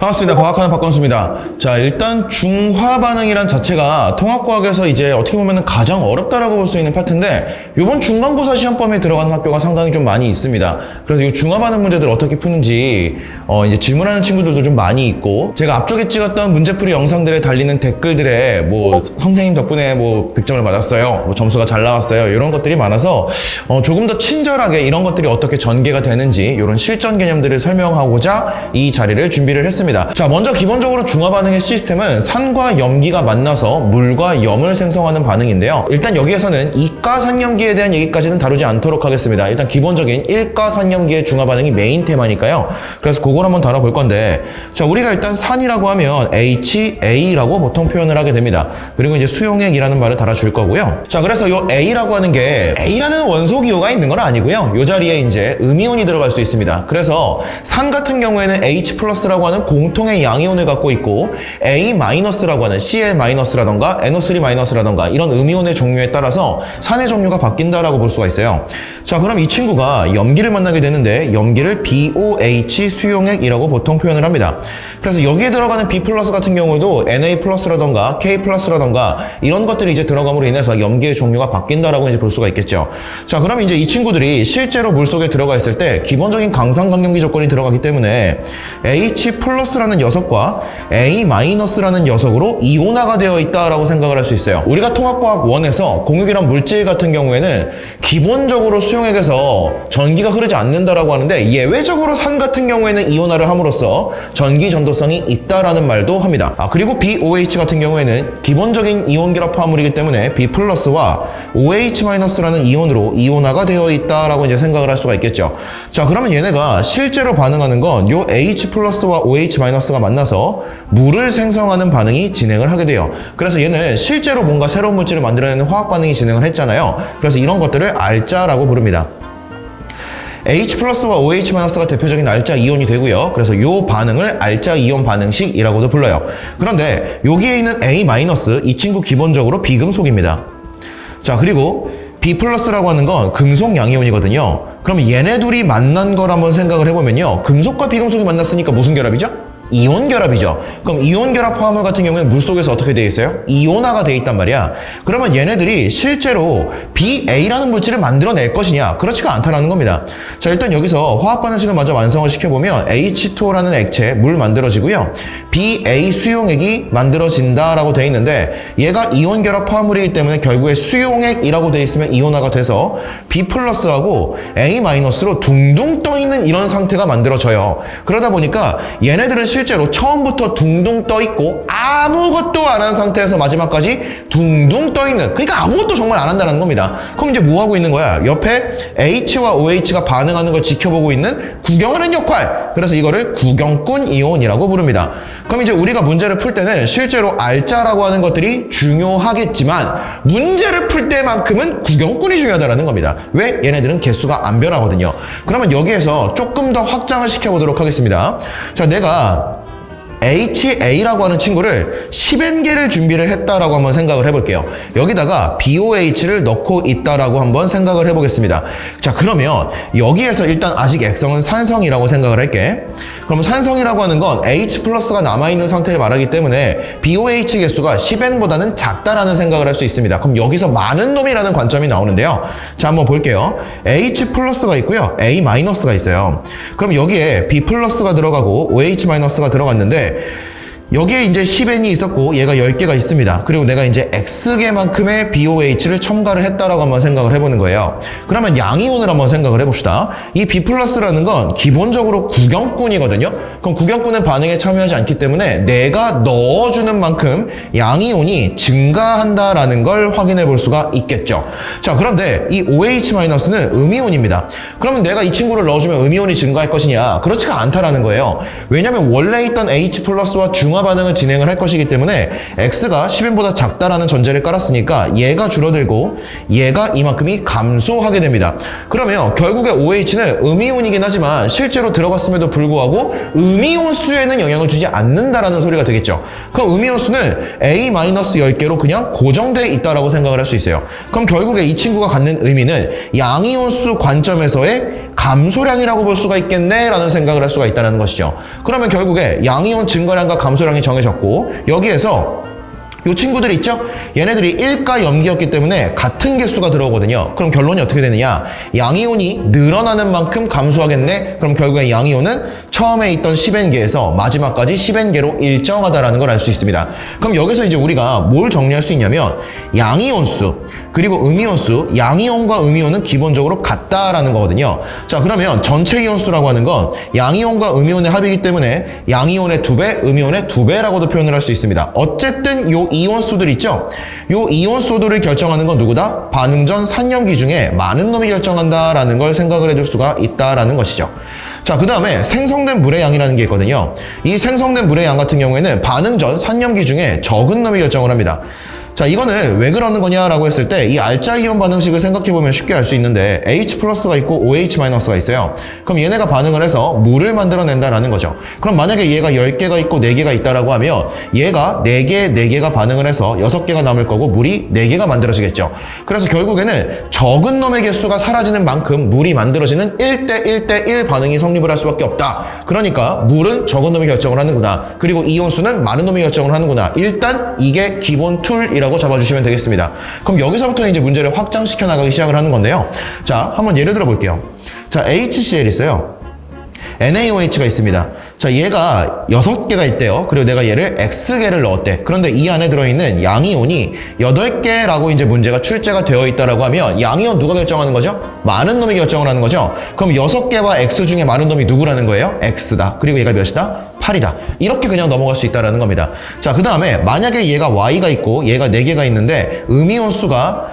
반갑습니다. 과학하는 박건수입니다. 자, 일단 중화 반응이란 자체가 통합과학에서 이제 어떻게 보면 가장 어렵다라고 볼 수 있는 파트인데, 이번 중간고사 시험범위에 들어가는 학교가 상당히 좀 많이 있습니다. 그래서 이 중화 반응 문제들 어떻게 푸는지 이제 질문하는 친구들도 좀 많이 있고, 제가 앞쪽에 찍었던 문제풀이 영상들에 달리는 댓글들에 뭐 선생님 덕분에 뭐 100점을 맞았어요, 뭐 점수가 잘 나왔어요, 이런 것들이 많아서 조금 더 친절하게 이런 것들이 어떻게 전개가 되는지 이런 실전 개념들을 설명하고자 이 자리를 준비를 했습니다. 자, 먼저 기본적으로 중화 반응의 시스템은 산과 염기가 만나서 물과 염을 생성하는 반응인데요. 일단 여기에서는 이가산염기에 대한 얘기까지는 다루지 않도록 하겠습니다. 일단 기본적인 일가산염기의 중화 반응이 메인 테마니까요. 그래서 그걸 한번 다뤄볼 건데, 자, 우리가 일단 산이라고 하면 HA라고 보통 표현을 하게 됩니다. 그리고 이제 수용액이라는 말을 달아줄 거고요. 자, 그래서 요 A라고 하는 게 A라는 원소 기호가 있는 건 아니고요. 요 자리에 이제 음이온이 들어갈 수 있습니다. 그래서 산 같은 경우에는 H+라고 하는 공통의 양이온을 갖고 있고, A-라고 하는 Cl-라던가 NO3-라던가 이런 음이온의 종류에 따라서 산의 종류가 바뀐다라고 볼 수가 있어요. 자, 그럼 이 친구가 염기를 만나게 되는데, 염기를 BOH 수용액이라고 보통 표현을 합니다. 그래서 여기에 들어가는 B+ 같은 경우도 Na+라던가 K+라던가 이런 것들이 이제 들어감으로 인해서 염기의 종류가 바뀐다라고 이제 볼 수가 있겠죠. 자, 그럼 이제 이 친구들이 실제로 물속에 들어가 있을 때 기본적인 강상강염기 조건이 들어가기 때문에 H+라는 녀석과 A-라는 녀석으로 이온화가 되어 있다라고 생각을 할 수 있어요. 우리가 통합과학 1에서 공유기란 물질 같은 경우에는 기본적으로 수용액에서 전기가 흐르지 않는다라고 하는데, 예외적으로 산 같은 경우에는 이온화를 함으로써 전기 전도성이 있다라는 말도 합니다. 그리고 BOH 같은 경우에는 기본적인 이온 결합 화합물이기 때문에 B+와 OH-라는 이온으로 이온화가 되어 있다라고 이제 생각을 할 수가 있겠죠. 자, 그러면 얘네가 실제로 반응하는 건 요 H+와 OH-가 만나서 물을 생성하는 반응이 진행을 하게 돼요. 그래서 얘는 실제로 뭔가 새로운 물질을 만들어내는 화학 반응이 진행을 했잖아요. 그래서 이런 것들을 알자라고 부릅니다. H+와 OH-가 대표적인 알자 이온이 되고요. 그래서 이 반응을 알자 이온 반응식이라고도 불러요. 그런데 여기에 있는 A- 이 친구 기본적으로 비금속입니다. 자, 그리고 B+라고 하는 건 금속 양이온이거든요. 그럼 얘네 둘이 만난 걸 한번 생각을 해보면요, 금속과 비금속이 만났으니까 무슨 결합이죠? 이온 결합이죠. 그럼 이온 결합 화합물 같은 경우에는 물속에서 어떻게 되어 있어요? 이온화가 되어 있단 말이야. 그러면 얘네들이 실제로 BA라는 물질을 만들어낼 것이냐? 그렇지가 않다라는 겁니다. 자, 일단 여기서 화학 반응식을 먼저 완성을 시켜보면 H2O라는 액체, 물 만들어지고요. BA 수용액이 만들어진다라고 되어 있는데, 얘가 이온 결합 화합물이기 때문에 결국에 수용액이라고 되어 있으면 이온화가 돼서 B+하고 A-로 둥둥 떠 있는 이런 상태가 만들어져요. 그러다 보니까 얘네들은 실제로 처음부터 둥둥 떠 있고 아무것도 안 한 상태에서 마지막까지 둥둥 떠 있는, 그러니까 아무것도 정말 안 한다는 겁니다. 그럼 이제 뭐 하고 있는 거야? 옆에 H와 OH가 반응하는 걸 지켜보고 있는 구경하는 역할. 그래서 이거를 구경꾼 이온이라고 부릅니다. 그럼 이제 우리가 문제를 풀 때는 실제로 알자라고 하는 것들이 중요하겠지만, 문제를 풀 때만큼은 구경꾼이 중요하다는 겁니다. 왜? 얘네들은 개수가 안 변하거든요. 그러면 여기에서 조금 더 확장을 시켜보도록 하겠습니다. 자, 내가 HA라고 하는 친구를 10N개를 준비를 했다라고 한번 생각을 해볼게요. 여기다가 BOH를 넣고 있다라고 한번 생각을 해보겠습니다. 자, 그러면 여기에서 일단 아직 액성은 산성이라고 생각을 할게. 그럼 산성이라고 하는 건 H+가 남아있는 상태를 말하기 때문에 BOH 개수가 10N보다는 작다라는 생각을 할 수 있습니다. 그럼 여기서 많은 놈이라는 관점이 나오는데요. 자, 한번 볼게요. H+가 있고요. A-가 있어요. 그럼 여기에 B+가 들어가고 OH-가 들어갔는데, 여기에 이제 10N이 있었고 얘가 10개가 있습니다. 그리고 내가 이제 X개만큼의 BOH를 첨가를 했다라고 한번 생각을 해보는 거예요. 그러면 양이온을 한번 생각을 해봅시다. 이 B+라는 건 기본적으로 구경꾼이거든요. 그럼 구경꾼은 반응에 참여하지 않기 때문에 내가 넣어주는 만큼 양이온이 증가한다라는 걸 확인해 볼 수가 있겠죠. 자, 그런데 이 OH-는 음이온입니다. 그러면 내가 이 친구를 넣어주면 음이온이 증가할 것이냐? 그렇지가 않다라는 거예요. 왜냐면 원래 있던 H+와 중화 점화 반응을 진행을 할 것이기 때문에 x가 10n보다 작다라는 전제를 깔았으니까 얘가 줄어들고 얘가 이만큼이 감소하게 됩니다. 그러면 결국에 OH는 음이온이긴 하지만 실제로 들어갔음에도 불구하고 음이온 수에는 영향을 주지 않는다라는 소리가 되겠죠. 그럼 음이온 수는 A-10개로 그냥 고정되어 있다라고 생각을 할 수 있어요. 그럼 결국에 이 친구가 갖는 의미는 양이온 수 관점에서의 감소량이라고 볼 수가 있겠네 라는 생각을 할 수가 있다는 것이죠. 그러면 결국에 양이온 증가량과 감소량이 정해졌고 여기에서 요 친구들 있죠? 얘네들이 1가 염기였기 때문에 같은 개수가 들어오거든요. 그럼 결론이 어떻게 되느냐? 양이온이 늘어나는 만큼 감소하겠네? 그럼 결국에 양이온은 처음에 있던 10N개에서 마지막까지 10N개로 일정하다라는 걸 알 수 있습니다. 그럼 여기서 이제 우리가 뭘 정리할 수 있냐면 양이온 수 그리고 음이온 수, 양이온과 음이온은 기본적으로 같다라는 거거든요. 자, 그러면 전체 이온 수라고 하는 건 양이온과 음이온의 합이기 때문에 양이온의 2배, 음이온의 2배라고도 표현을 할 수 있습니다. 어쨌든 요 이온수들 있죠? 요 이온수들을 결정하는 건 누구다? 반응 전 산염기 중에 많은 놈이 결정한다라는 걸 생각을 해줄 수가 있다라는 것이죠. 자, 그 다음에 생성된 물의 양이라는 게 있거든요. 이 생성된 물의 양 같은 경우에는 반응 전 산염기 중에 적은 놈이 결정을 합니다. 자, 이거는 왜 그러는 거냐라고 했을 때 이 알짜 이온 반응식을 생각해보면 쉽게 알 수 있는데 H+가 있고 OH-가 있어요. 그럼 얘네가 반응을 해서 물을 만들어낸다라는 거죠. 그럼 만약에 얘가 10개가 있고 4개가 있다라고 하면 얘가 4개, 4개가 반응을 해서 6개가 남을 거고 물이 4개가 만들어지겠죠. 그래서 결국에는 적은 놈의 개수가 사라지는 만큼 물이 만들어지는 1대1대1 반응이 성립을 할 수밖에 없다. 그러니까 물은 적은 놈이 결정을 하는구나. 그리고 이온수는 많은 놈이 결정을 하는구나. 일단 이게 기본 툴이라고 잡아주시면 되겠습니다. 그럼 여기서부터 이제 문제를 확장시켜 나가기 시작을 하는 건데요. 자, 한번 예를 들어 볼게요. 자, HCl 있어요. NaOH가 있습니다. 자, 얘가 6개가 있대요. 그리고 내가 얘를 X개를 넣었대. 그런데 이 안에 들어있는 양이온이 8개라고 이제 문제가 출제가 되어 있다라고 하면 양이온 누가 결정하는 거죠? 많은 놈이 결정을 하는 거죠. 그럼 6개와 X 중에 많은 놈이 누구라는 거예요? X다. 그리고 얘가 몇이다? 8이다. 이렇게 그냥 넘어갈 수 있다는 겁니다. 자, 그 다음에 만약에 얘가 Y가 있고 얘가 4개가 있는데 음이온 수가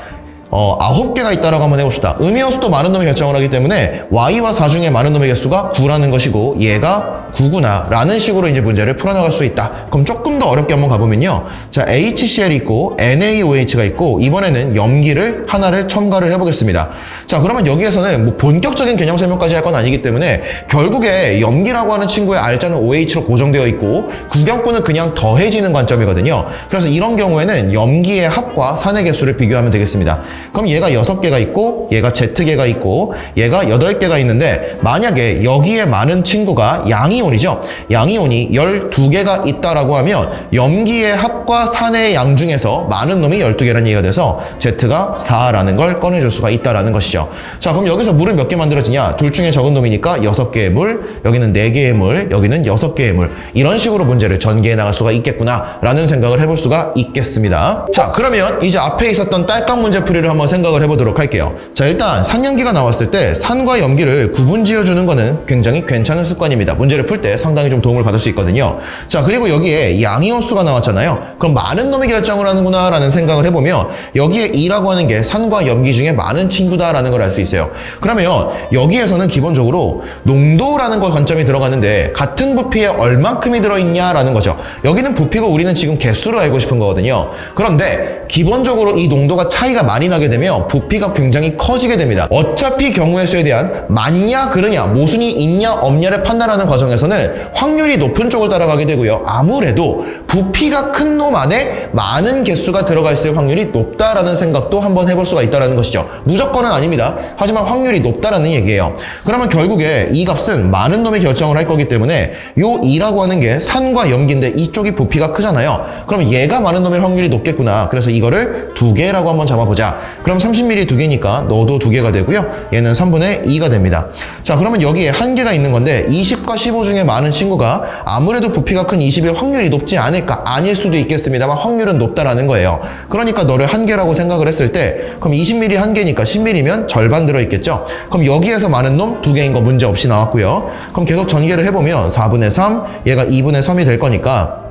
9개가 있다라고 한번 해봅시다. 음이온 수도 많은 놈이 결정을 하기 때문에 Y와 4 중에 많은 놈의 개수가 9라는 것이고 얘가 9구나 라는 식으로 이제 문제를 풀어나갈 수 있다. 그럼 조금 더 어렵게 한번 가보면요. 자, HCl이 있고 NaOH가 있고 이번에는 염기를 하나를 첨가를 해보겠습니다. 자, 그러면 여기에서는 뭐 본격적인 개념 설명까지 할 건 아니기 때문에 결국에 염기라고 하는 친구의 알자는 OH로 고정되어 있고 구경꾼은 그냥 더해지는 관점이거든요. 그래서 이런 경우에는 염기의 합과 산의 개수를 비교하면 되겠습니다. 그럼 얘가 6개가 있고 얘가 Z개가 있고 얘가 8개가 있는데 만약에 여기에 많은 친구가 양이온이죠. 양이온이 12개가 있다라고 하면 염기의 합과 산의 양 중에서 많은 놈이 12개라는 얘기가 돼서 Z가 4라는 걸 꺼내줄 수가 있다라는 것이죠. 자, 그럼 여기서 물은 몇 개 만들어지냐? 둘 중에 적은 놈이니까 6개의 물, 여기는 4개의 물, 여기는 6개의 물. 이런 식으로 문제를 전개해 나갈 수가 있겠구나 라는 생각을 해볼 수가 있겠습니다. 자, 그러면 이제 앞에 있었던 딸깍 문제풀이를 한번 생각을 해보도록 할게요. 자, 일단 산염기가 나왔을 때 산과 염기를 구분 지어주는 거는 굉장히 괜찮은 습관입니다. 문제를 풀 때 상당히 좀 도움을 받을 수 있거든요. 자, 그리고 여기에 양이온 수가 나왔잖아요. 그럼 많은 놈이 결정을 하는구나 라는 생각을 해보면 여기에 2라고 하는 게 산과 염기 중에 많은 친구다라는 걸 알 수 있어요. 그러면 여기에서는 기본적으로 농도라는 걸 관점이 들어가는데 같은 부피에 얼만큼이 들어있냐라는 거죠. 여기는 부피고 우리는 지금 개수로 알고 싶은 거거든요. 그런데 기본적으로 이 농도가 차이가 많이 나게 되면 부피가 굉장히 커지게 됩니다. 어차피 경우의 수에 대한 맞냐 그르냐 모순이 있냐 없냐를 판단하는 과정에서는 확률이 높은 쪽을 따라가게 되고요. 아무래도 부피가 큰 놈 안에 많은 개수가 들어가 있을 확률이 높다라는 생각도 한번 해볼 수가 있다는 것이죠. 무조건은 아닙니다. 하지만 확률이 높다라는 얘기예요. 그러면 결국에 이 값은 많은 놈이 결정을 할 거기 때문에 요 2라고 하는 게 산과 염기인데 이쪽이 부피가 크잖아요. 그럼 얘가 많은 놈의 확률이 높겠구나. 그래서 이거를 2개라고 한번 잡아보자. 그럼 30ml 2개니까 너도 2개가 되고요. 얘는 3분의 2가 됩니다. 자, 그러면 여기에 한 개가 있는 건데 20과 15 중에 많은 친구가 아무래도 부피가 큰 20의 확률이 높지 않을까? 아닐 수도 있겠습니다만 확률은 높다라는 거예요. 그러니까 너를 한 개라고 생각을 했을 때 그럼 20ml 한 개니까 10ml면 절반 들어있겠죠? 그럼 여기에서 많은 놈 2개인 거 문제 없이 나왔고요. 그럼 계속 전개를 해보면 4분의 3, 얘가 2분의 3이 될 거니까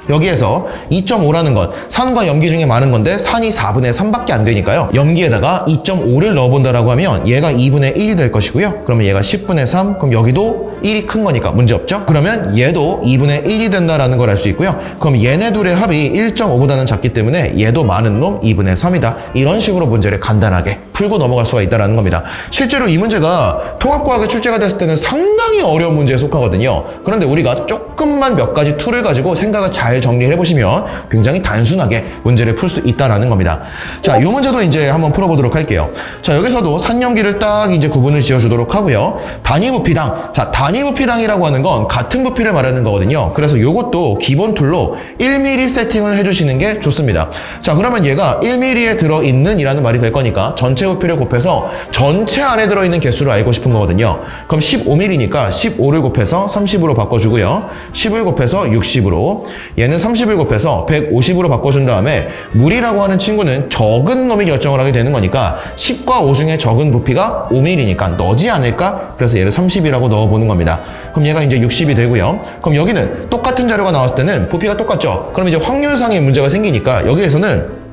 여기에서 2.5라는 건 산과 염기 중에 많은 건데 산이 4분의 3밖에 안 되니까요. 염기에다가 2.5를 넣어본다라고 하면 얘가 2분의 1이 될 것이고요. 그러면 얘가 10분의 3, 그럼 여기도 1이 큰 거니까 문제 없죠? 그러면 얘도 2분의 1이 된다라는 걸 알 수 있고요. 그럼 얘네 둘의 합이 1.5보다는 작기 때문에 얘도 많은 놈 2분의 3이다. 이런 식으로 문제를 간단하게 풀고 넘어갈 수가 있다는 겁니다. 실제로 이 문제가 통합과학에 출제가 됐을 때는 상당히 어려운 문제에 속하거든요. 그런데 우리가 조금만 몇 가지 툴을 가지고 생각을 잘 정리해 보시면 굉장히 단순하게 문제를 풀 수 있다는 겁니다. 자, 이 문제도 이제 한번 풀어보도록 할게요. 자, 여기서도 산염기를 딱 이제 구분을 지어주도록 하고요. 단위 부피당. 자, 단위 부피당이라고 하는 건 같은 부피를 말하는 거거든요. 그래서 이것도 기본 툴로 1mm 세팅을 해주시는 게 좋습니다. 자, 그러면 얘가 1mm에 들어있는 이라는 말이 될 거니까 전체 부피를 곱해서 전체 안에 들어있는 개수를 알고 싶은 거거든요. 그럼 15mm니까 15를 곱해서 30으로 바꿔주고요. 10을 곱해서 60으로, 얘는 30을 곱해서 150으로 바꿔준 다음에 물이라고 하는 친구는 적은 놈이 결정을 하게 되는 거니까 10과 5 중에 적은 부피가 5mm니까 너지 않을까? 그래서 얘를 30이라고 넣어보는 겁니다. 그럼 얘가 이제 60이 되고요. 그럼 여기는 똑같은 자료가 나왔을 때는 부피가 똑같죠? 그럼 이제 확률상의 문제가 생기니까 여기에서는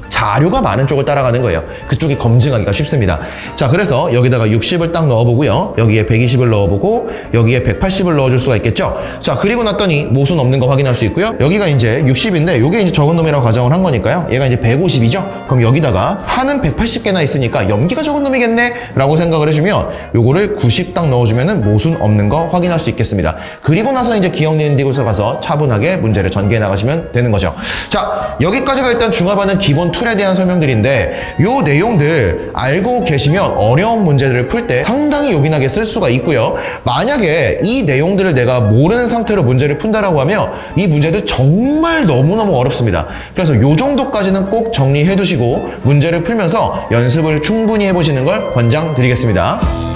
자료가 많은 쪽을 따라가는 거예요. 그쪽이 검증하기가 쉽습니다. 자, 그래서 여기다가 60을 딱 넣어보고요. 여기에 120을 넣어보고 여기에 180을 넣어줄 수가 있겠죠. 자, 그리고 났더니 모순 없는 거 확인할 수 있고요. 여기가 이제 60인데 이게 이제 적은 놈이라고 가정을 한 거니까요. 얘가 이제 150이죠. 그럼 여기다가 산은 180개나 있으니까 염기가 적은 놈이겠네 라고 생각을 해주면 요거를 90 딱 넣어주면은 모순 없는 거 확인할 수 있겠습니다. 그리고 나서 이제 기억 니은 디귿을 가서 차분하게 문제를 전개해 나가시면 되는 거죠. 자, 여기까지가 일단 중화반응 기본 툴에 대한 설명들인데 요 내용들 알고 계시면 어려운 문제들을 풀 때 상당히 요긴하게 쓸 수가 있고요. 만약에 이 내용들을 내가 모르는 상태로 문제를 푼다라고 하면 이 문제들 정말 너무너무 어렵습니다. 그래서 요 정도까지는 꼭 정리해 두시고 문제를 풀면서 연습을 충분히 해보시는 걸 권장드리겠습니다.